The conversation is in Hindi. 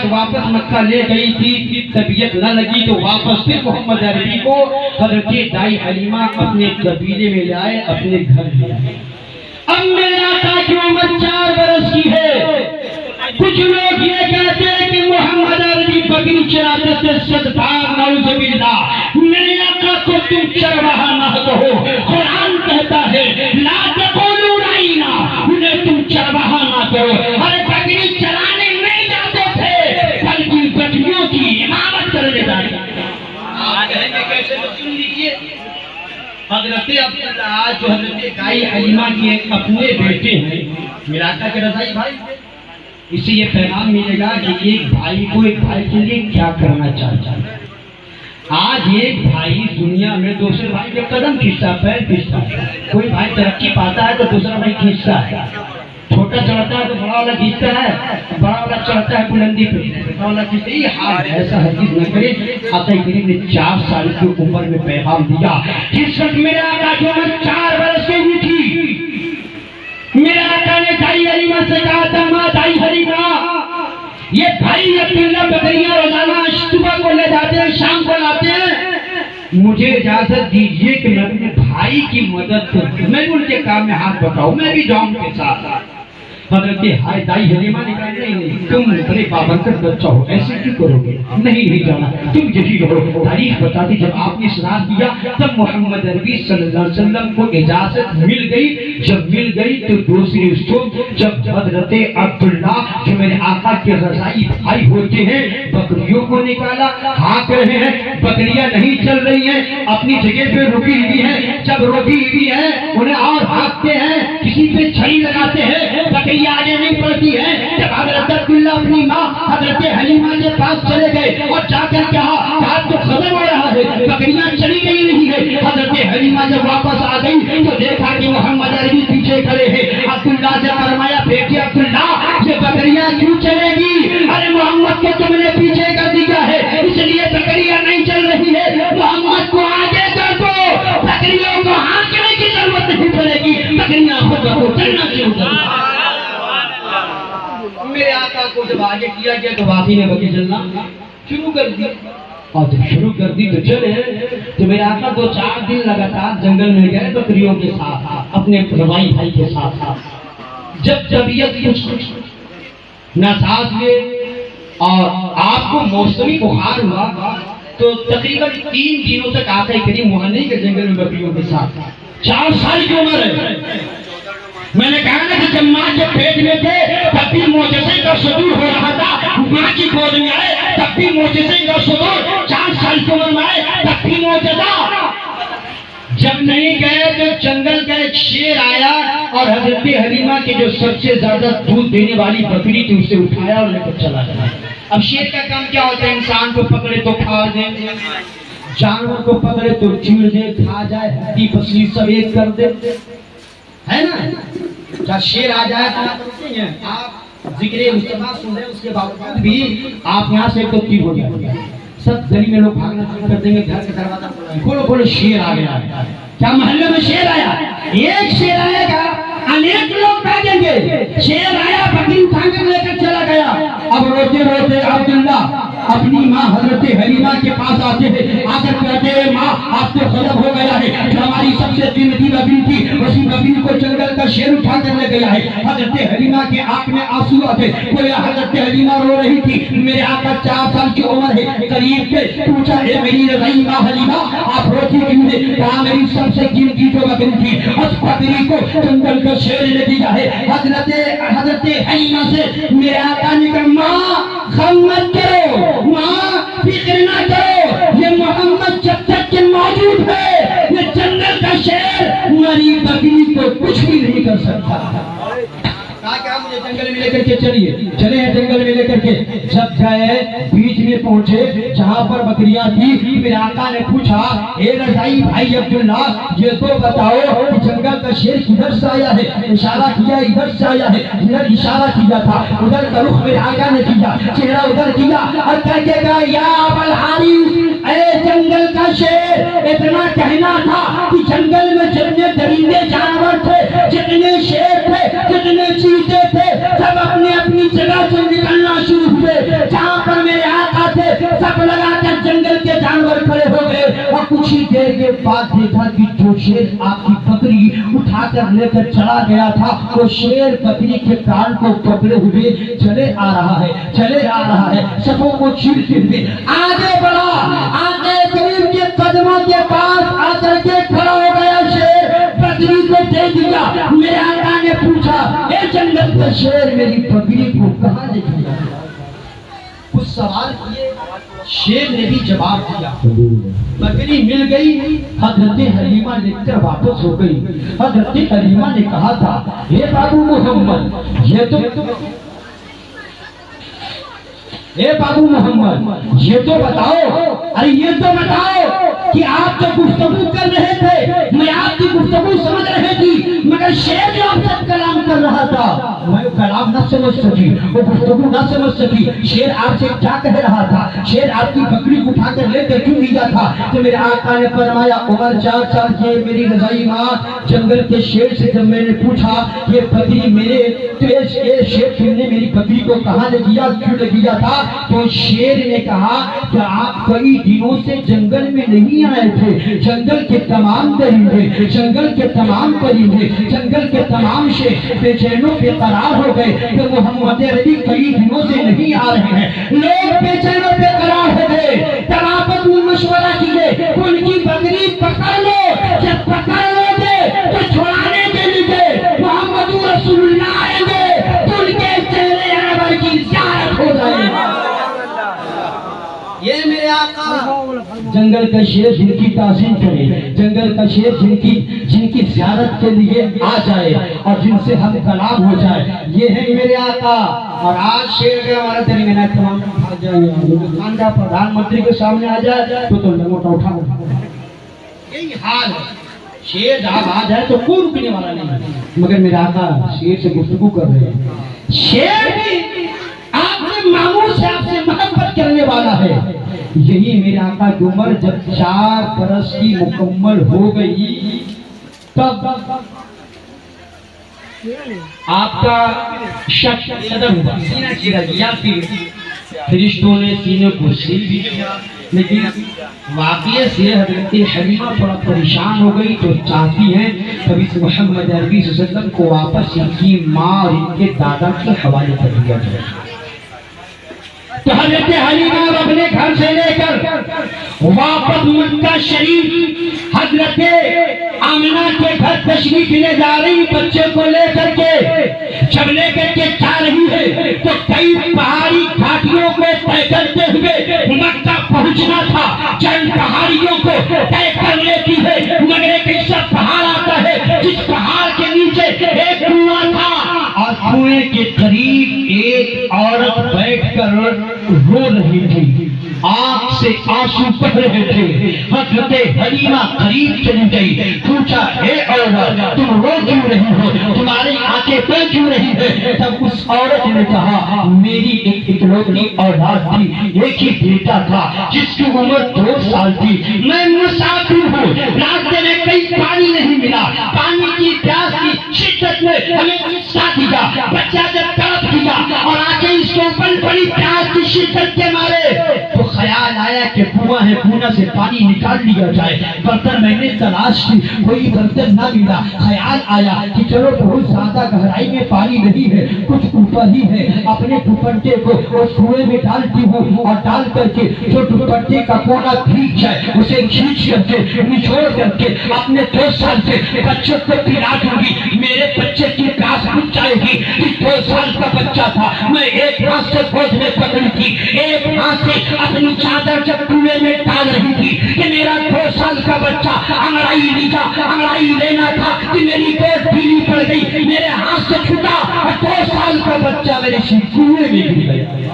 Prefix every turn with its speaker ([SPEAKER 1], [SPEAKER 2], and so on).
[SPEAKER 1] बाद वापस मक्का ले गई थी, फिर तबीयत न लगी तो वापस फिर मोहम्मद अरबी को हजरत दाई हलीमा अपने कबीले में लाए, अपने घर ले आए। अब मेरे आका की उम्र 4 बरस की है। कुछ लोग ये कहते हैं कि मोहम्मद अरबी बकरी चराते थे, सदभाग नाउज़ुबिल्लाह। मेरे आका को तुम चरवाहा ना कहो, कुरान कहता है ला तक़ूलू राईना, उन्हें तुम चरवाहा ना कहो। अरे बकरी चराने नहीं जाते थे, बल्कि बकरियों की इमामत करने जाते थे। कैसे तो सुन लीजिए, हजरत अब्दुल्लाह जो हजरत दाई हलीमा के एक अपने बेटे हैं, मेरे आका के रज़ाई भाई, इससे ये पैगाम मिलेगा कि एक भाई को एक भाई के लिए क्या करना चाहता है। आज एक भाई दुनिया में दूसरे भाई के कदम खींचता, पैर खींचता। कोई भाई तरक्की पाता है तो दूसरा भाई खींचता है, छोटा चढ़ता है तो बड़ा वाला खींचता है, बड़ा वाला चढ़ता है बुलंदी पे, बड़ा वाला खींचता है। हाथ ऐसा हरगिज़ न करे। आका करीम ने 4 साल की उम्र में पैगाम दिया। जिस वक्त मेरे आका की उम्र 4 बरस की हुई थी, मेरे आका ने दाई हलीमा से कहा था, माँ दाई हलीमा, ये भाई अब्दुल्ला बकरियां रोजाना सुबह को ले जाते हैं, शाम को लाते हैं, मुझे इजाजत दीजिए कि मैं अपने भाई की मदद करूं, मैं उनके काम में हाथ बटाऊं, मैं भी जाऊं उनके साथ। हजरत दाई हलीमा ने कहा नहीं, तुम बड़े बाबरकत बच्चा हो, ऐसे क्यों करोगे, नहीं जाना, तुम यही रहो। तारीख बताती जब आपने इस्लाम किया तब मोहम्मद अरबी सल्लल्लाहु अलैहि वसल्लम को इजाजत मिल गई। जब मिल गई तो दूसरी सुबह जब हजरत अब्दुल्ला जो मेरे आका के रज़ाई भाई होते हैं, बकरियों को निकाला, हाँक रहे हैं, बकरियां नहीं चल रही हैं, अपनी जगह पे रुकी हुई हैं। जब रुकी हुई है उन्हें और हाँकते हैं, किसी पे छड़ी लगाते हैं, बकरियां आगे नहीं बढ़ती है। जब हजरत अब्दुल्ला अपनी माँ हजरत हलीमा के पास चले गए और जाकर कहा तो खत्म हो रहा है, बकरियां चली नहीं रही है। हजरत हलीमा जब वापस आ गई तो देखा कि मोहम्मद अरबी पीछे खड़े हैं। अब्दुल्ला से फरमाया, बेटे अब्दुल्ला, ये बकरियां क्यों चलेगी? अरे मोहम्मद को तुमने पीछे कर दिया है, इसलिए बकरियां नहीं चल रही है। मोहम्मद को आगे कर दो, बकरियों को हाँकने की जरूरत नहीं पड़ेगी, बकरियां खुद को चलना शुरू कर। मेरे आका को जब आगे किया गया तो वादी ने बकरी चलना शुरू कर दी, और जब शुरू कर दी तो चले। तो मेरे आका 2-4 दिन लगातार जंगल में गए बकरियों के साथ, अपने रज़ाई भाई के साथ। जब तबीयत कुछ नासाज हुए और आपको मौसमी बुखार हुआ तो तकरीबन 3 दिनों तक आका करीम मुहाने के जंगल में बकरियों के साथ। 4 साल की उम्र है। मैंने कहा ना कि जब माँ के पेट में थे तब भी मोजज़े का सुदूर हो रहा था, माँ की गोद में आए तब भी मोजज़े का सुदूर, 4 साल की उम्र में आए तब भी मोजज़ा। जब नहीं गए तो जंगल का एक शेर आया और हजरत हलीमा के जो सबसे ज्यादा दूध देने वाली बकरी थी उसे उठाया और लेकर चला गया। अब शेर का काम क्या होता है? इंसान को पकड़े तो फाड़ दे, जानवर को पकड़े तो चीर दे, खा जाए, हड्डी पसली सब एक कर दे, है ना। जब शेर आ जाए तो आप जिक्र मुस्तफा सुन रहे, उसके बावजूद भी आप यहाँ से तो तीर हो जाए, सब गली में लोग भागना शुरू कर देंगे, घर का दरवाजा खोलो खोलो शेर आ गया। क्या मोहल्ले में शेर आया? एक शेर आएगा, अनेक लोग भागेंगे। शेर आया, बकरी उठाकर लेकर चला गया। अब रोते रोते अब्दुल्ला अपनी माँ हजरत हलीमा के पास आते हैं, आकर कहते हैं, माँ आप तो खत्म हो गया है, हमारी सबसे कीमती बकरी थी, उसी बकरी को जंगल का शेर उठा कर ले गया है। हजरत हलीमा के आंख में आंसू आते, कोई हजरत हलीमा रो रही थी। मेरे आका 4 साल की उम्र है, करीब के पूछा, है मेरी रज़ाई माँ हलीमा आप रोती क्यों है? कहा मेरी सबसे कीमती जो बकरी थी, उस बकरी को जंगल का शेर ले दिया है। हजरत हलीमा से मेरे आका ने कहा, माँ गम मत करो, माँ फिक्र ना करो, ये मोहम्मद जब तक के मौजूद है ये जंगल का शेर मेरी बकरी को कुछ भी नहीं कर सकता। क्या मुझे जंगल में लेकर के चलिए, चले हैं जंगल में लेकर के। जब गए बीच में पहुंचे जहां पर बकरियां थी, मेरे आका ने पूछा, ए रज़ाई भाई अब्दुल्ला, ये तो बताओ कि जंगल का शेर किधर से आया है? इशारा किया इधर से आया है, इधर इशारा किया था, उधर का रुख मेरे आका ने किया, चेहरा उधर किया और कहेगा, या अबुल हारिस, ए जंगल का शेर, इतना कहना था कि जंगल में जितने दरिंदे जानवर थे, जितने शेर थे, जितने चीते थे, सब अपने अपनी जगह से निकलना शुरू हुए। जहाँ सब लगाकर जंगल के जानवर खड़े हो गए और कुछ ही देर के बाद देखा कि जो शेर आपकी बकरी उठाकर लेकर चला गया था वो शेर बकरी के कान को पकड़े हुए चले आ रहा है सबों को चीरते हुए आगे बढ़ा, आगे करीब के कदमों के पास आकर के खड़ा हो गया शेर बकरी को दे दिया। मेरे आका ने पूछा, ए जंगल का शेर मेरी बकरी को कहाँ ले गया? कुछ सवाल किए, शेर ने भी जवाब दिया, बकरी मिल गई। हजरत हलीमा लेकर वापस हो गई। हजरत हलीमा ने कहा था, हे बाबू मोहम्मद, ये तो बताओ, अरे ये तो बताओ कि आप जो गुफ्तगू कर रहे थे मैं आपकी गुफ्तगू समझ रही थी, मगर शेर जो आपसे कलाम कर रहा था मैं कलाम न समझ सकी, वो गुफ्तगू न समझ सकी। शेर आपसे क्या कह रहा था? शेर आपकी बकरी उठाकर लेकर क्यों लिया था? तो मेरे आका ने फरमाया, उमर 4 साल की मेरी रजाई माँ, जंगल के शेर से जब मैंने पूछा ये बकरी मेरे, तो ये शेर तुमने मेरी बकरी को कहाँ ले गया, क्यों ले गया था? तो शेर ने कहा कि आप कई दिनों से जंगल में नहीं आए थे, जंगल के तमाम परिंदे, जंगल के तमाम शेर बेचैनों बेकरार हो गए कि मोहम्मद अरबी कई दिनों से नहीं आ रहे हैं। लोग बेचैनों बेकरार हो गए, तब आप मशवरा कीजिए उनकी बकरी पकड़ लो, जब पकड़ लोगे तो छुड़ाने के लिए मोहम्मद रसूलुल्लाह आएंगे तो उनके चेहरे अनवर की ज़ियारत हो जाएगी। ये मेरे आका जंगल का शेर जिनकी ताज़ीम करे, जंगल का शेर जिनकी ज़ियारत के लिए आ जाए और जिनसे हम कलाम हो जाए, ये है मेरे आका। और आज शेर के हमारे दरमियान तमाम भाग जाएंगे, खान का प्रधानमंत्री के सामने आ जाए तो लंगोटा उठा, यही हाल है। शेर जब आ जाए तो कोई रुकने वाला नहीं है, मगर मेरे आका शेर से गुफ्तगू कर रहे हैं। शेर भी आपके मामूल से आपसे मोहब्बत करने वाला है। यही मेरे आका की उम्र जब 4 बरस की मुकम्मल हो गई तब आपका शक सदर हुआ, सीना चीरा गया, फरिश्तों ने सीने को सील भी किया। लेकिन वाक़ई से हज़रत हलीमा थोड़ा परेशान हो गई तो चाहती हैं कभी से मोहम्मद अरबी सल्लल्लाहु अलैहि वसल्लम को वापस इनकी माँ और इनके दादा के हवाले कर दिया जाए। तो हज़रत हलीमा अपने घर से लेकर वापस मक्का शरीफ हज़रत आमिना के घर तशरीफ ले जा रही, बच्चे को लेकर के जब लेकर के जा रही है तो कई पहाड़ी घाटियों को तय करते हुए मक्का पहुंचना था। चंद पहाड़ियों को तय कर लेती है, मगर एक ऐसा पहाड़ आता है जिस पहाड़ के नीचे एक कुआं था और कुएं के करीब एक औरत बैठकर रो रही थी, आंख से आंसू बह रहे थे। हज़रत हलीमा करीब चली गई, पूछा, हे औरत तुम रो क्यों रही हो, तुम्हारी आंखें बह क्यों रही है? तब उस औरत ने कहा, मेरी एक इकलौती औलाद थी, एक ही बेटा था जिसकी उम्र 2 साल थी, मैं मुसाफिर हूँ, रास्ते में कहीं पानी नहीं मिला, पानी की प्यास की शिद्दत में हमें सिखा दिया, बच्चा जब तड़प दिया और आके इसके ऊपर बड़ी प्यास की शिद्दत के मारे तो ख्याल आया कि कुआं है, कुआं से पानी निकाल लिया जाए। बर्तन मैंने तलाश की, कोई बर्तन ना मिला। ख्याल आया कि चलो बहुत ज्यादा गहराई में पानी नहीं है, कुछ ऊपर ही है, अपने दुपट्टे को उस कुएं में डालती हूँ और डाल करके जो दुपट्टे का कोना भीग जाए उसे खींच करके निचोड़ करके अपने 2 साल के बच्चे को पिला दूंगी। मेरे बच्चे की प्यास बुझ जाएगी। 2 साल का बच्चा था, मैं एक हाथ से गोद में पकड़ी थी, एक हाथ से अपनी चादर जब कुएं में डाल रही थी कि मेरा 2 साल का बच्चा अंगड़ाई लेना था कि मेरी गोद ढीली पड़ गई, मेरे हाथ से छूटा और 2 साल का बच्चा मेरे कुएं में गिर गया।